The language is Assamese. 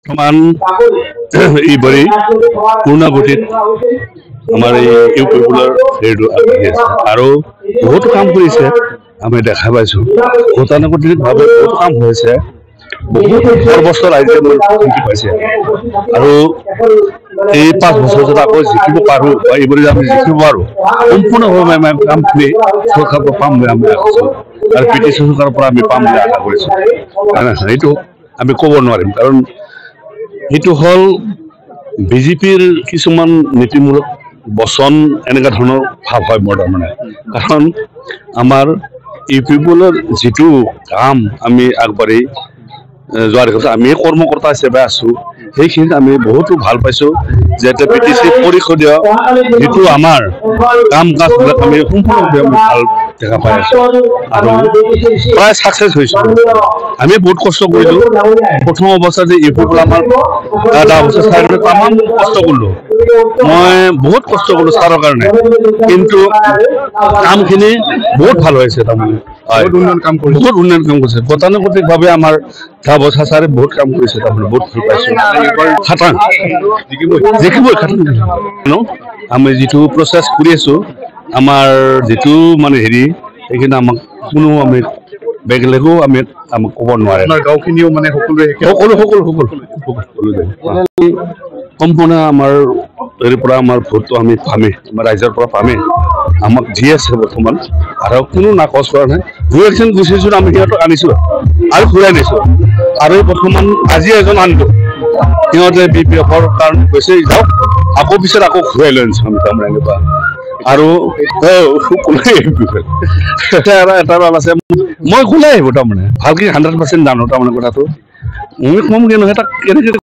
বৰ্তমান এইবাৰেই পূৰ্ণাগতিত আমাৰ এই ইউপিপুলাৰ হেৰিটো আগবাঢ়ি আছে আৰু বহুতো কাম কৰিছে আমি দেখা পাইছোঁ গতানুগতিকভাৱে বহুত কাম হৈছে বহুত সৰ্বস্ত ৰাইজে জিকি পাইছে আৰু এই 5 বছৰ যদি আকৌ জিকিব পাৰোঁ বা এইবাৰ আমি জিকিব পাৰোঁ সম্পূৰ্ণভাৱে আমি কামখিনি চৰকাৰৰ পৰা পাম বুলি আমি আশিছোঁ আৰু ব্ৰিটিছ চৰকাৰৰ পৰা আমি পাম বুলি আশা কৰিছোঁ সেইটো আমি ক'ব নোৱাৰিম কাৰণ এইটো হ'ল বিজেপিৰ কিছুমান নীতিমূলক বচন এনেকুৱা ধৰণৰ ভাৱ হয় মোৰ তাৰমানে কাৰণ আমাৰ ইউপিপুলাৰ যিটো কাম আমি আগবাঢ়ি যোৱাৰ কথা আমি কৰ্মকৰ্তা হিচাপে আছোঁ সেইখিনিত আমি বহুতো ভাল পাইছোঁ যে এতিয়া BTC পৰিষদীয় যিটো আমাৰ কাম কাজবিলাক আমি সম্পূৰ্ণভাৱে আমি ভাল দেখা পাই আছোঁ আৰু প্ৰায় ছাকচেছ হৈছোঁ আমি বহুত কষ্ট কৰিলোঁ প্ৰথম অৱস্থাত যে ইউপিপুলাৰ আমাৰ এটা অৱস্থা চাই তামাম কষ্ট কৰিলোঁ মই বহুত কষ্ট কৰিলোঁ ছাৰৰ কাৰণে কিন্তু কামখিনি বহুত ভাল হৈছে তাৰমানে বহুত উন্নয়ন কাম কৰিছে গতানুগতিকভাৱে আমাৰ বছা ছাৰে বহুত কাম কৰিছে তাৰমানে বহুত ভাল পাইছোঁ খাটাং জিকিবই খাটাং আমি যিটো প্ৰচেছ কৰি আছোঁ আমাৰ যিটো মানে হেৰি সেইখিনি আমাক কোনো আমি বেলেগেও আমি আমাক ক'ব নোৱাৰে গাঁওখিনিও মানে সকলো সম্পূৰ্ণ আমাৰ হেৰিৰ পৰা আমাৰ ভোটটো আমি পামেই আমাৰ ৰাইজৰ পৰা পামেই আমাক দি আছে বৰ্তমান আৰু কোনো নাকচ কৰা নাই দুই গুচিছোঁ আমি সিহঁতক আনিছোঁ আৰু ঘূৰাই নিছোঁ আৰু বৰ্তমান আজি এজন আনিলোঁ সিহঁতে BPFৰ কাৰণে গৈছে যাওক আকৌ পিছত আকৌ ঘূৰাই লৈ আনিছোঁ আমি তাৰমানে এনেকুৱা আৰু এটা আছে মই ওলাই আহিব তাৰমানে ভালকে 100% জানো তাৰমানে কথাটো মই কম কি নহয় তাক কেনেকৈ